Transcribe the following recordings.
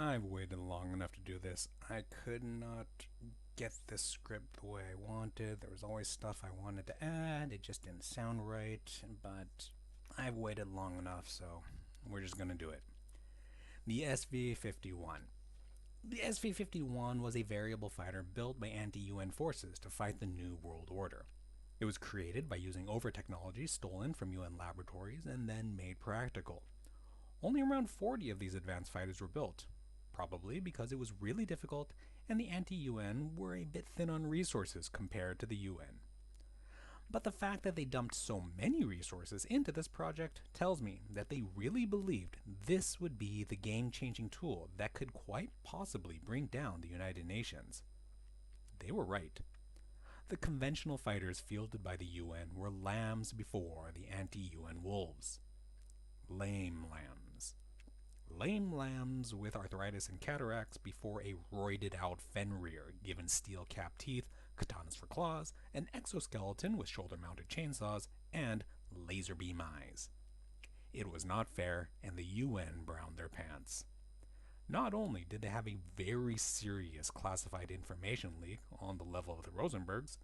I've waited long enough to do this. I could not get this script the way I wanted. There was always stuff I wanted to add. It just didn't sound right, but I've waited long enough, so we're just going to do it. The Sv-51. The Sv-51 was a variable fighter built by anti-UN forces to fight the New World Order. It was created by using over-technology stolen from UN laboratories and then made practical. Only around 40 of these advanced fighters were built, probably because it was really difficult and the anti-UN were a bit thin on resources compared to the UN. But the fact that they dumped so many resources into this project tells me that they really believed this would be the game-changing tool that could quite possibly bring down the United Nations. They were right. The conventional fighters fielded by the UN were lambs before the anti-UN wolves. Lame lambs. Lame lambs with arthritis and cataracts before a roided out Fenrir given steel capped teeth, katanas for claws, an exoskeleton with shoulder mounted chainsaws, and laser beam eyes. It was not fair, and the UN browned their pants. Not only did they have a very serious classified information leak on the level of the Rosenbergs,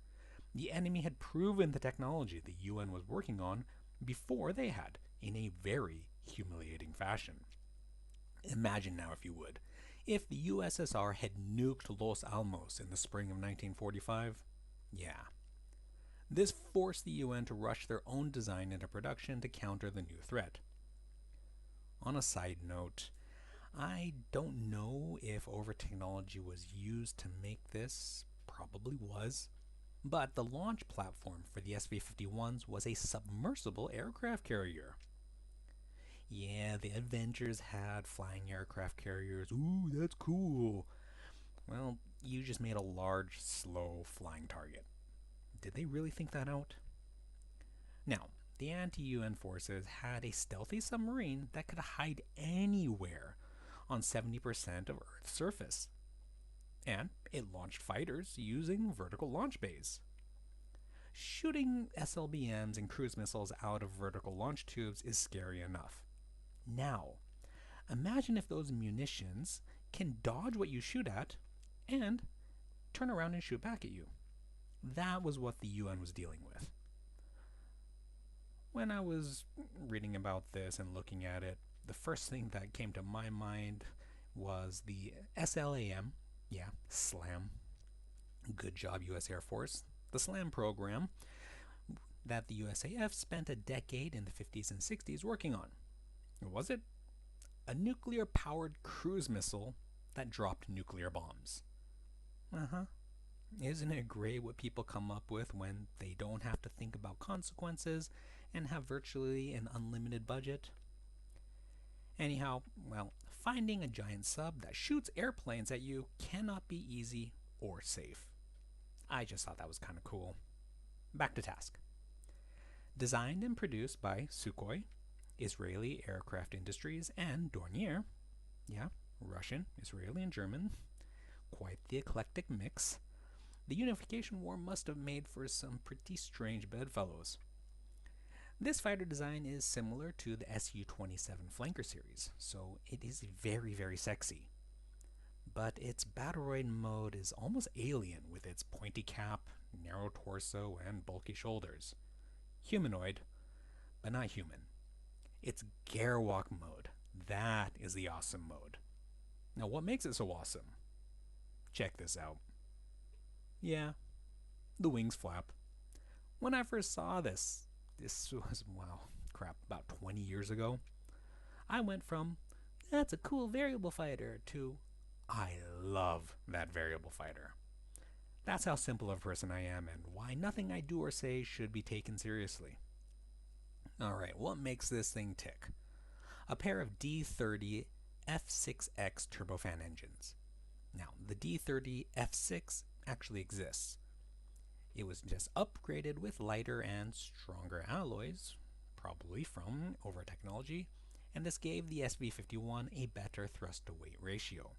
the enemy had proven the technology the UN was working on before they had, in a very humiliating fashion. Imagine now, if you would, if the USSR had nuked Los Alamos in the spring of 1945. Yeah. This forced the UN to rush their own design into production to counter the new threat. On a side note, I don't know if over-technology was used to make this, probably was, but the launch platform for the Sv-51s was a submersible aircraft carrier. Yeah, the Avengers had flying aircraft carriers. Ooh, that's cool. Well, you just made a large, slow flying target. Did they really think that out? Now, the anti-UN forces had a stealthy submarine that could hide anywhere on 70% of Earth's surface. And it launched fighters using vertical launch bays. Shooting SLBMs and cruise missiles out of vertical launch tubes is scary enough. Now, imagine if those munitions can dodge what you shoot at and turn around and shoot back at you. That was what the UN was dealing with. When I was reading about this and looking at it, the first thing that came to my mind was the SLAM, yeah, SLAM. Good job, US Air Force. The SLAM program that the USAF spent a decade in the 50s and 60s working on. Was it? A nuclear-powered cruise missile that dropped nuclear bombs. Uh-huh. Isn't it great what people come up with when they don't have to think about consequences and have virtually an unlimited budget? Anyhow, well, finding a giant sub that shoots airplanes at you cannot be easy or safe. I just thought that was kind of cool. Back to task. Designed and produced by Sukhoi, Israeli Aircraft Industries, and Dornier. Yeah, Russian, Israeli, and German. Quite the eclectic mix. The unification war must have made for some pretty strange bedfellows. This fighter design is similar to the Su-27 flanker series, so it is very, very sexy. But its battleroid mode is almost alien with its pointy cap, narrow torso, and bulky shoulders. Humanoid, but not human. It's Gerwalk mode. That is the awesome mode. Now, what makes it so awesome? Check this out. Yeah, the wings flap. When I first saw this was, wow, crap, about 20 years ago, I went from, that's a cool variable fighter, to, I love that variable fighter. That's how simple of a person I am and why nothing I do or say should be taken seriously. Alright, what makes this thing tick? A pair of D30 F6X turbofan engines. Now, the D30 F6 actually exists. It was just upgraded with lighter and stronger alloys, probably from over technology, and this gave the Sv-51 a better thrust-to-weight ratio.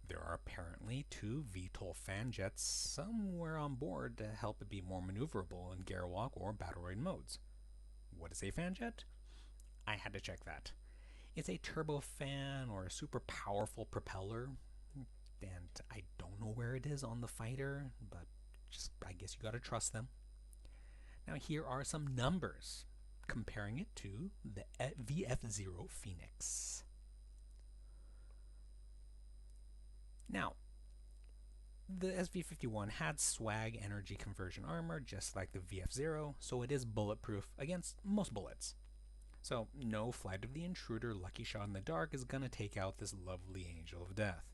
There are apparently two VTOL fan jets somewhere on board to help it be more maneuverable in Gerwalk or battleroid modes. What is a fan jet? I had to check that. It's a turbofan or a super powerful propeller, and I don't know where it is on the fighter, but just I guess you gotta trust them. Now here are some numbers comparing it to the VF-0 Phoenix. Now, the Sv-51 had swag energy conversion armor just like the VF-0, so it is bulletproof against most bullets. So no Flight of the Intruder lucky shot in the dark is gonna take out this lovely angel of death.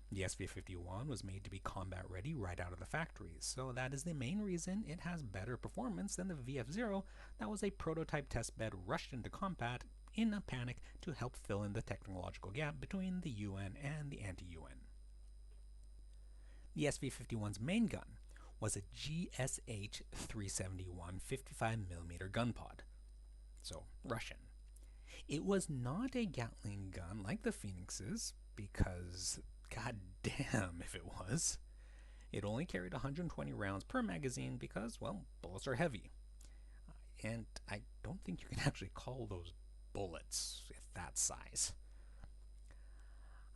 The Sv-51 was made to be combat ready right out of the factory, so that is the main reason it has better performance than the VF-0 that was a prototype testbed rushed into combat in a panic to help fill in the technological gap between the UN and the anti-UN. The Sv-51's main gun was a GSH-371 55mm gun pod, so Russian. It was not a Gatling gun like the Phoenix's, because god damn if it was. It only carried 120 rounds per magazine because, well, bullets are heavy. And I don't think you can actually call those bullets at that size.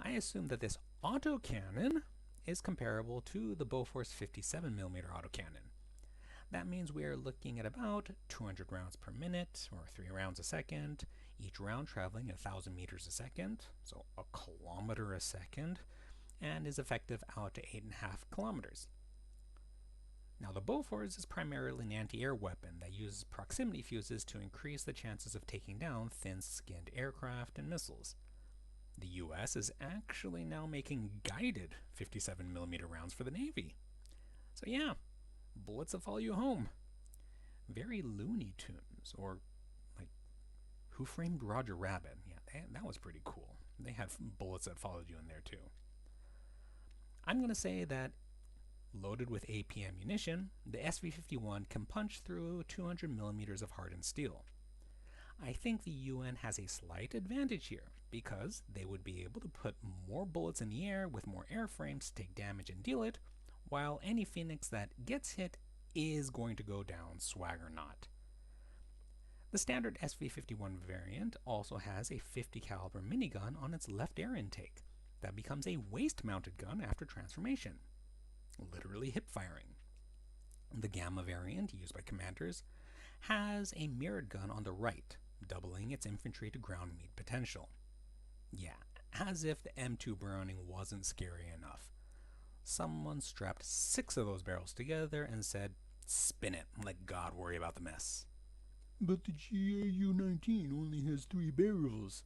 I assume that this autocannon is comparable to the Bofors 57mm autocannon. That means we are looking at about 200 rounds per minute, or 3 rounds a second, each round traveling 1,000 meters a second, so a kilometer a second, and is effective out to 8.5 kilometers. Now the Bofors is primarily an anti-air weapon that uses proximity fuses to increase the chances of taking down thin-skinned aircraft and missiles. The US is actually now making guided 57mm rounds for the Navy. So yeah, bullets that follow you home. Very Looney Tunes, or like Who Framed Roger Rabbit. Yeah, that was pretty cool. They had bullets that followed you in there too. I'm going to say that loaded with AP ammunition, the Sv-51 can punch through 200mm of hardened steel. I think the UN has a slight advantage here, because they would be able to put more bullets in the air with more airframes to take damage and deal it, while any Phoenix that gets hit is going to go down, swag or not. The standard Sv-51 variant also has a 50 caliber minigun on its left air intake that becomes a waist-mounted gun after transformation, literally hip firing. The Gamma variant, used by commanders, has a mirrored gun on the right, doubling its infantry to ground meat potential. Yeah, as if the M2 Browning wasn't scary enough. Someone strapped 6 of those barrels together and said, "Spin it, let God worry about the mess." But the GAU-19 only has 3 barrels.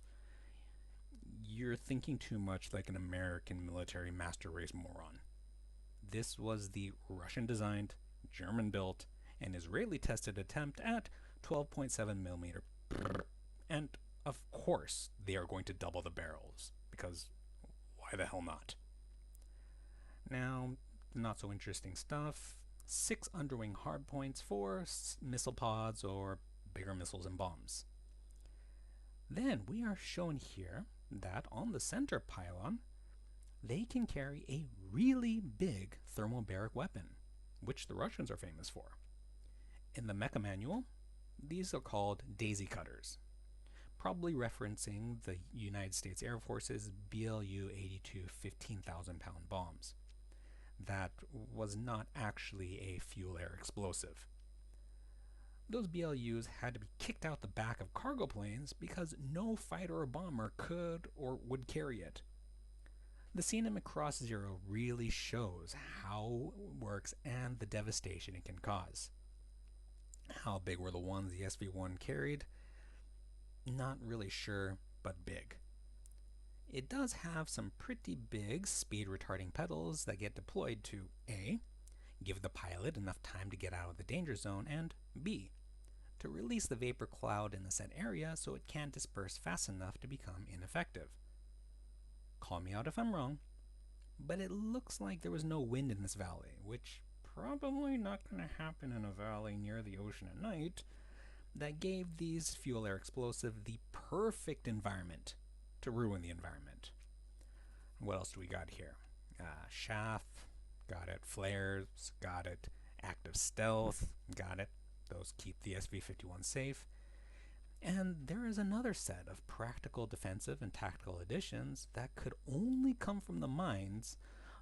You're thinking too much like an American military master race moron. This was the Russian-designed, German-built, and Israeli-tested attempt at 12.7mm. And of course they are going to double the barrels, because why the hell not? Now, not so interesting stuff. 6 underwing hardpoints for missile pods or bigger missiles and bombs. Then we are shown here that on the center pylon, they can carry a really big thermobaric weapon, which the Russians are famous for. In the mecha manual, these are called daisy cutters, probably referencing the United States Air Force's BLU-82 15,000-pound bombs. That was not actually a fuel-air explosive. Those BLUs had to be kicked out the back of cargo planes because no fighter or bomber could or would carry it. The scene in Macross Zero really shows how it works and the devastation it can cause. How big were the ones the SV-1 carried? Not really sure, but big. It does have some pretty big speed retarding pedals that get deployed to A, give the pilot enough time to get out of the danger zone, and B, to release the vapor cloud in the set area so it can't disperse fast enough to become ineffective. Call me out if I'm wrong, but it looks like there was no wind in this valley, which probably not going to happen in a valley near the ocean at night, that gave these fuel-air explosives the perfect environment to ruin the environment. What else do we got here? Chaff, got it. Flares, got it. Active stealth, got it. Those keep the Sv-51 safe. And there is another set of practical defensive and tactical additions that could only come from the minds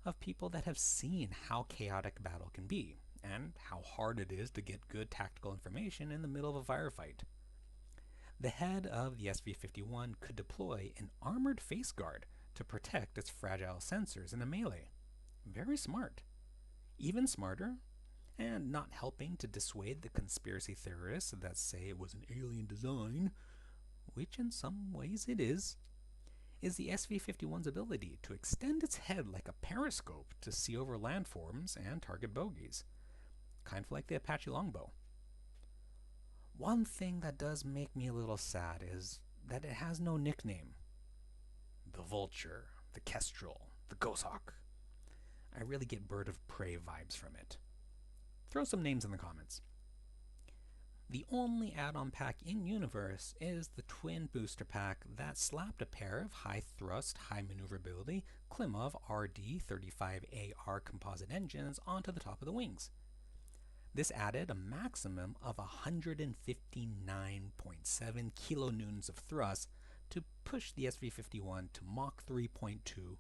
of people that have seen how chaotic battle can be, and how hard it is to get good tactical information in the middle of a firefight. The head of the Sv-51 could deploy an armored face guard to protect its fragile sensors in a melee. Very smart. Even smarter, and not helping to dissuade the conspiracy theorists that say it was an alien design, which in some ways it is the Sv-51's ability to extend its head like a periscope to see over landforms and target bogies, kind of like the Apache longbow. One thing that does make me a little sad is that it has no nickname. The Vulture, the Kestrel, the Goshawk. I really get Bird of Prey vibes from it. Throw some names in the comments. The only add-on pack in-universe is the twin booster pack that slapped a pair of high-thrust, high-maneuverability Klimov RD-35AR composite engines onto the top of the wings. This added a maximum of 159.7 kilonewtons of thrust to push the Sv-51 to Mach 3.2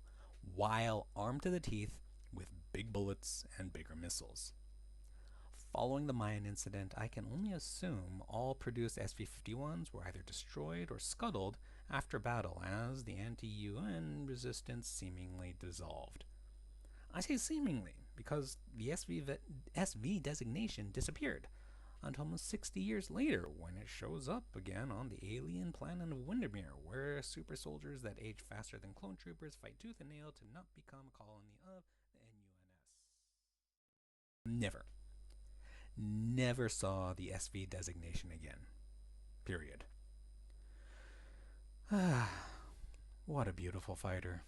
while armed to the teeth with big bullets and bigger missiles. Following the Mayan incident, I can only assume all produced Sv-51s were either destroyed or scuttled after battle as the anti-UN resistance seemingly dissolved. I say seemingly because the SV designation disappeared until almost 60 years later when it shows up again on the alien planet of Windermere, where super soldiers that age faster than clone troopers fight tooth and nail to not become a colony of the NUNS. Never saw the SV designation again. Period. What a beautiful fighter.